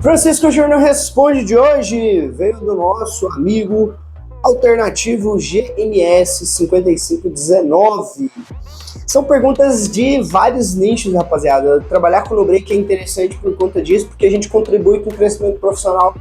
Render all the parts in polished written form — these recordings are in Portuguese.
Francisco Júnior Responde de hoje veio do nosso amigo alternativo GMS 5519. São perguntas de vários nichos, rapaziada. Trabalhar com o NoBreak é interessante por conta disso, porque a gente contribui com o crescimento profissional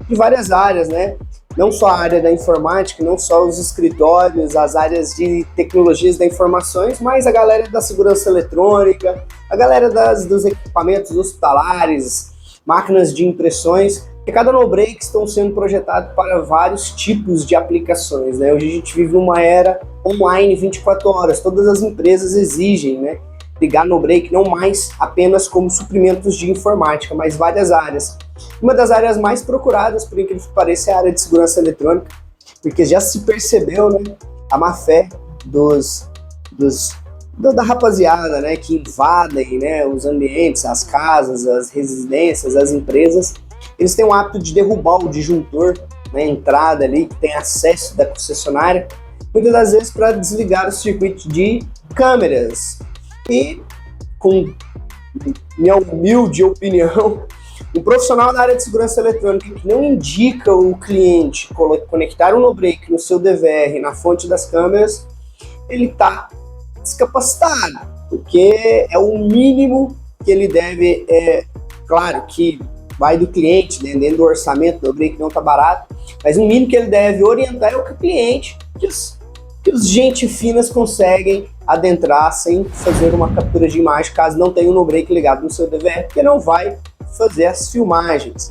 de várias áreas, né? Não só a área da informática, não só os escritórios, as áreas de tecnologias da informações, mas a galera da segurança eletrônica, a galera dos equipamentos hospitalares, máquinas de impressões, que cada NoBreak estão sendo projetados para vários tipos de aplicações, né? Hoje a gente vive uma era online 24 horas, todas as empresas exigem, né, ligar NoBreak não mais apenas como suprimentos de informática, mas várias áreas. Uma das áreas mais procuradas, por incrível que pareça, é a área de segurança eletrônica, porque já se percebeu, né, a má fé da rapaziada, né, que invadem, né, os ambientes, as casas, as residências, as empresas. Eles têm o hábito de derrubar o disjuntor, né, entrada ali, que tem acesso da concessionária, muitas das vezes para desligar o circuito de câmeras. E, com minha humilde opinião, um profissional da área de segurança eletrônica que não indica o cliente conectar um NoBreak no seu DVR na fonte das câmeras, ele está descapacitado, porque é o mínimo que ele deve, claro que vai do cliente, né, dentro do orçamento, o NoBreak não está barato, mas o mínimo que ele deve orientar é o cliente, que os gente finas conseguem adentrar sem fazer uma captura de imagem, caso não tenha um NoBreak ligado no seu DVR, porque não vai fazer as filmagens.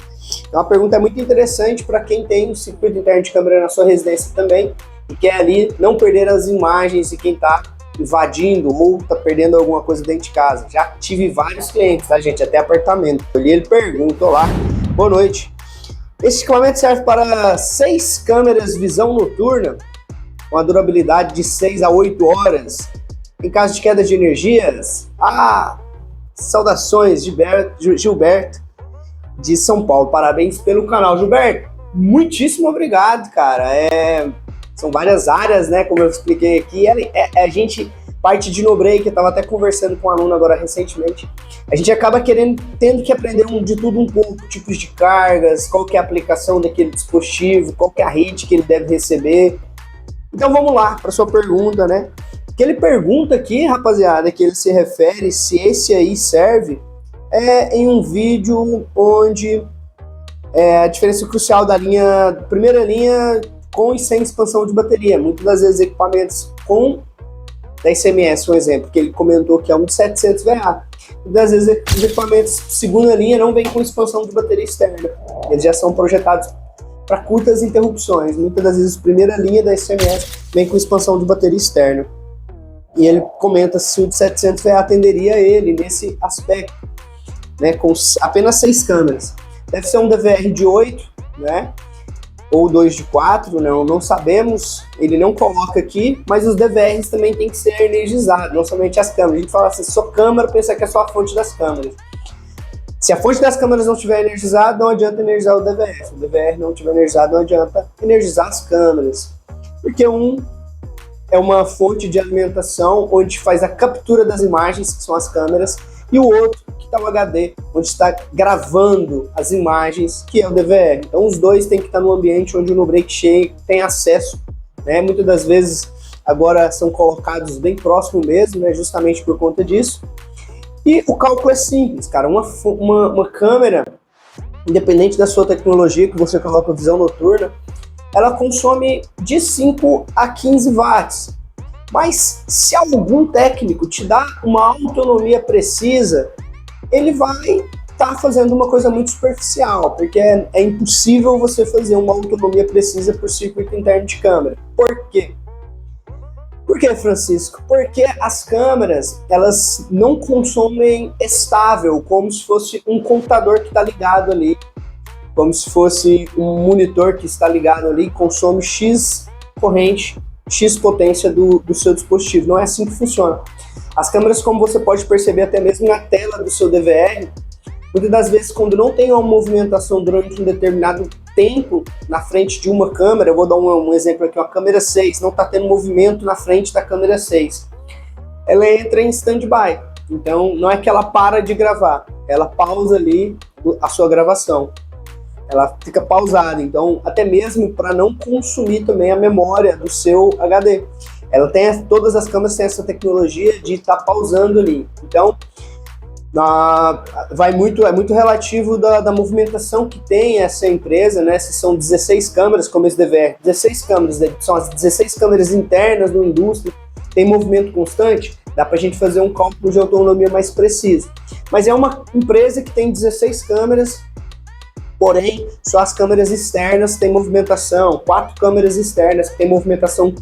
Então a pergunta é muito interessante para quem tem um circuito interno de câmera na sua residência também, e quer ali não perder as imagens de quem está invadindo ou está perdendo alguma coisa dentro de casa. Já tive vários clientes, tá, gente? Até apartamento. Ele pergunta: olá, boa noite. Esse equipamento serve para 6 câmeras visão noturna, com a durabilidade de 6 a 8 horas, em caso de queda de energias. Saudações, Gilberto, de São Paulo. Parabéns pelo canal, Gilberto. Muitíssimo obrigado, cara. São várias áreas, né, como eu expliquei aqui. A gente parte de NoBreak, eu estava até conversando com um aluno agora recentemente. A gente acaba tendo que aprender de tudo um pouco, tipos de cargas, qual que é a aplicação daquele dispositivo, qual que é a rede que ele deve receber. Então vamos lá para sua pergunta, né? O que ele pergunta aqui, rapaziada, que ele se refere, se esse aí serve, em um vídeo onde a diferença crucial da primeira linha com e sem expansão de bateria. Muitas das vezes equipamentos com da ICMS, um exemplo, que ele comentou que é um de 700 VA. Muitas das vezes os equipamentos segunda linha não vêm com expansão de bateria externa. Eles já são projetados para curtas interrupções. Muitas das vezes a primeira linha da ICMS vem com expansão de bateria externa. E ele comenta se o de 700 VA atenderia a ele nesse aspecto, né, com apenas 6 câmeras. Deve ser um DVR de 8, né, ou 2 de 4, não sabemos, ele não coloca aqui, mas os DVRs também tem que ser energizados, não somente as câmeras. A gente fala assim, sua câmera, pensa que é só a fonte das câmeras. Se a fonte das câmeras não estiver energizada, não adianta energizar o DVR. Se o DVR não estiver energizado, não adianta energizar as câmeras. Porque é uma fonte de alimentação onde faz a captura das imagens, que são as câmeras, e o outro, que está o HD, onde está gravando as imagens, que é o DVR. Então os dois têm que estar no ambiente onde o NoBreak tem acesso, né? Muitas das vezes agora são colocados bem próximo mesmo, né? Justamente por conta disso. E o cálculo é simples, cara. Uma câmera, independente da sua tecnologia, que você coloca visão noturna, ela consome de 5 a 15 watts. Mas se algum técnico te dá uma autonomia precisa, ele vai estar fazendo uma coisa muito superficial, porque é impossível você fazer uma autonomia precisa por circuito interno de câmera. Por quê? Por que, Francisco? Porque as câmeras, elas não consomem estável, como se fosse um computador que está ligado ali, como se fosse um monitor que está ligado ali, consome X corrente, X potência do seu dispositivo. Não é assim que funciona. As câmeras, como você pode perceber até mesmo na tela do seu DVR, muitas das vezes quando não tem uma movimentação durante um determinado tempo na frente de uma câmera, eu vou dar um exemplo aqui, uma câmera 6, não está tendo movimento na frente da câmera 6, ela entra em stand-by. Então não é que ela para de gravar, ela pausa ali a sua gravação. Ela fica pausada, então até mesmo para não consumir também a memória do seu HD. Todas as câmeras têm essa tecnologia de estar pausando ali. Então é muito relativo da movimentação que tem essa empresa, né? Se são 16 câmeras, como esse DVR, 16 câmeras, são as 16 câmeras internas da indústria, tem movimento constante, dá para a gente fazer um cálculo de autonomia mais preciso. Mas é uma empresa que tem 16 câmeras, porém, só as câmeras externas têm movimentação, 4 câmeras externas que têm movimentação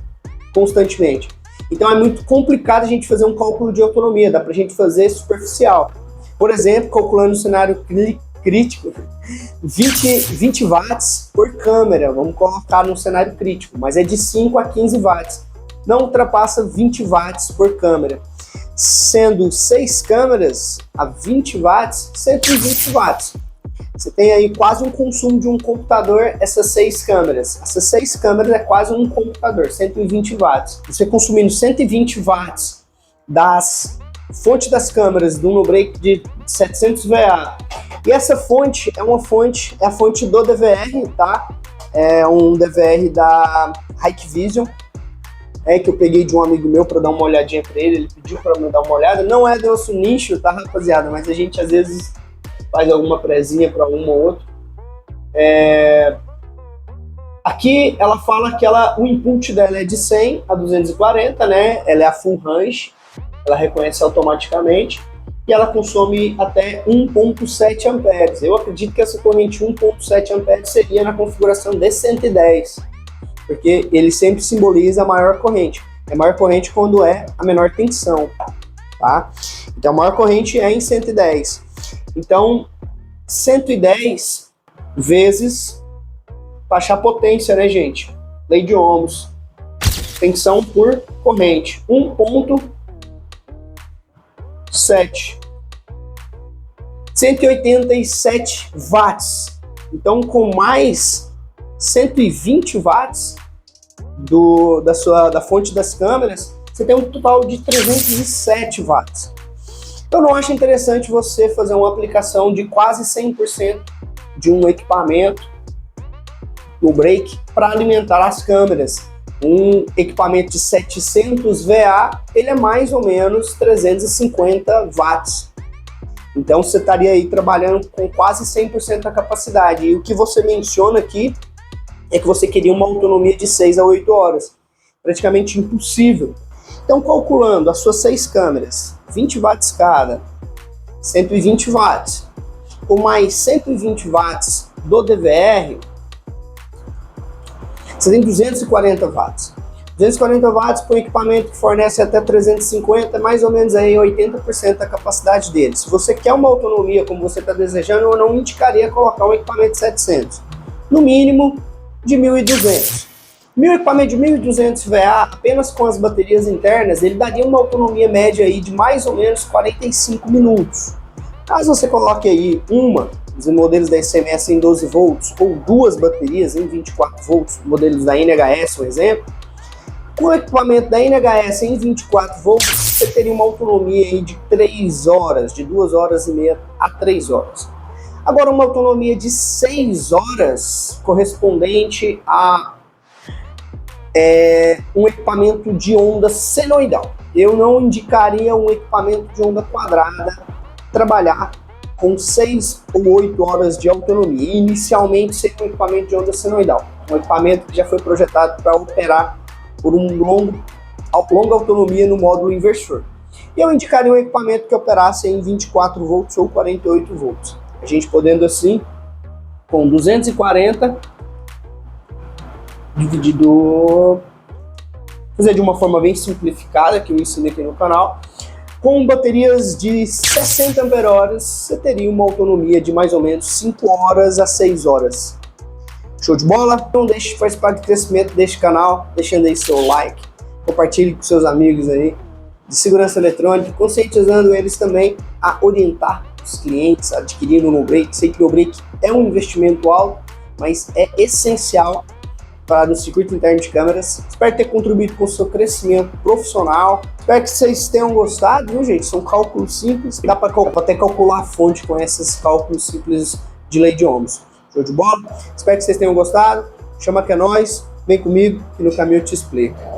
constantemente. Então é muito complicado a gente fazer um cálculo de autonomia, dá pra gente fazer superficial. Por exemplo, calculando o cenário crítico, 20 watts por câmera, vamos colocar no cenário crítico, mas é de 5 a 15 watts. Não ultrapassa 20 watts por câmera. Sendo 6 câmeras a 20 watts, 120 watts. Você tem aí quase um consumo de um computador, essas 6 câmeras. Essas 6 câmeras é quase um computador, 120 watts. Você consumindo 120 watts das fontes das câmeras do NoBreak de 700 VA. E essa fonte é a fonte do DVR, tá? É um DVR da Hikvision, que eu peguei de um amigo meu para dar uma olhadinha para ele pediu para me dar uma olhada. Não é do nosso nicho, tá, rapaziada? Mas a gente às vezes faz alguma prezinha para um ou outro. Aqui ela fala que o input dela é de 100 a 240, né? Ela é a full range, ela reconhece automaticamente e ela consome até 1.7 amperes. Eu acredito que essa corrente 1.7 amperes seria na configuração de 110, porque ele sempre simboliza a maior corrente. É maior corrente quando é a menor tensão, tá? Então a maior corrente é em 110. Então, 110 vezes baixar potência, né, gente? Lei de Ohms. Tensão por corrente. 1.7. 187 watts. Então, com mais 120 watts da fonte das câmeras, você tem um total de 307 watts. Eu não acho interessante você fazer uma aplicação de quase 100% de um equipamento no break para alimentar as câmeras. Um equipamento de 700 VA, ele é mais ou menos 350 watts. Então você estaria aí trabalhando com quase 100% da capacidade. E o que você menciona aqui é que você queria uma autonomia de 6 a 8 horas. Praticamente impossível. Então, calculando as suas 6 câmeras, 20 watts cada, 120 watts, com mais 120 watts do DVR, você tem 240 watts. 240 watts para um equipamento que fornece até 350, mais ou menos aí 80% da capacidade dele. Se você quer uma autonomia como você está desejando, eu não indicaria colocar um equipamento de 700. No mínimo, de 1.200. Meu equipamento de 1.200 VA, apenas com as baterias internas, ele daria uma autonomia média aí de mais ou menos 45 minutos. Caso você coloque aí os modelos da SMS em 12 volts, ou 2 baterias em 24 volts, modelos da NHS, por exemplo, com o equipamento da NHS em 24 volts, você teria uma autonomia aí de 3 horas, de 2 horas e meia a 3 horas. Agora, uma autonomia de 6 horas, correspondente a um equipamento de onda senoidal. Eu não indicaria um equipamento de onda quadrada trabalhar com 6 ou 8 horas de autonomia. Inicialmente seria um equipamento de onda senoidal, um equipamento que já foi projetado para operar por longa autonomia no módulo inversor. E eu indicaria um equipamento que operasse em 24 volts ou 48 volts. A gente podendo assim, com 240 fazer de uma forma bem simplificada, que eu ensinei aqui no canal, com baterias de 60 ampere-horas, você teria uma autonomia de mais ou menos 5 horas a 6 horas. Show de bola? Não deixe de participar do crescimento deste canal, deixando aí seu like, compartilhe com seus amigos aí de segurança eletrônica, conscientizando eles também a orientar os clientes a adquirir o NoBreak. Sei que o NoBreak é um investimento alto, mas é essencial no circuito interno de câmeras. Espero ter contribuído com o seu crescimento profissional. Espero que vocês tenham gostado, viu, gente? São cálculos simples, dá para até calcular a fonte com esses cálculos simples de lei de Ohms. Show de bola? Espero que vocês tenham gostado. Chama que é nóis, vem comigo que no caminho eu te explico.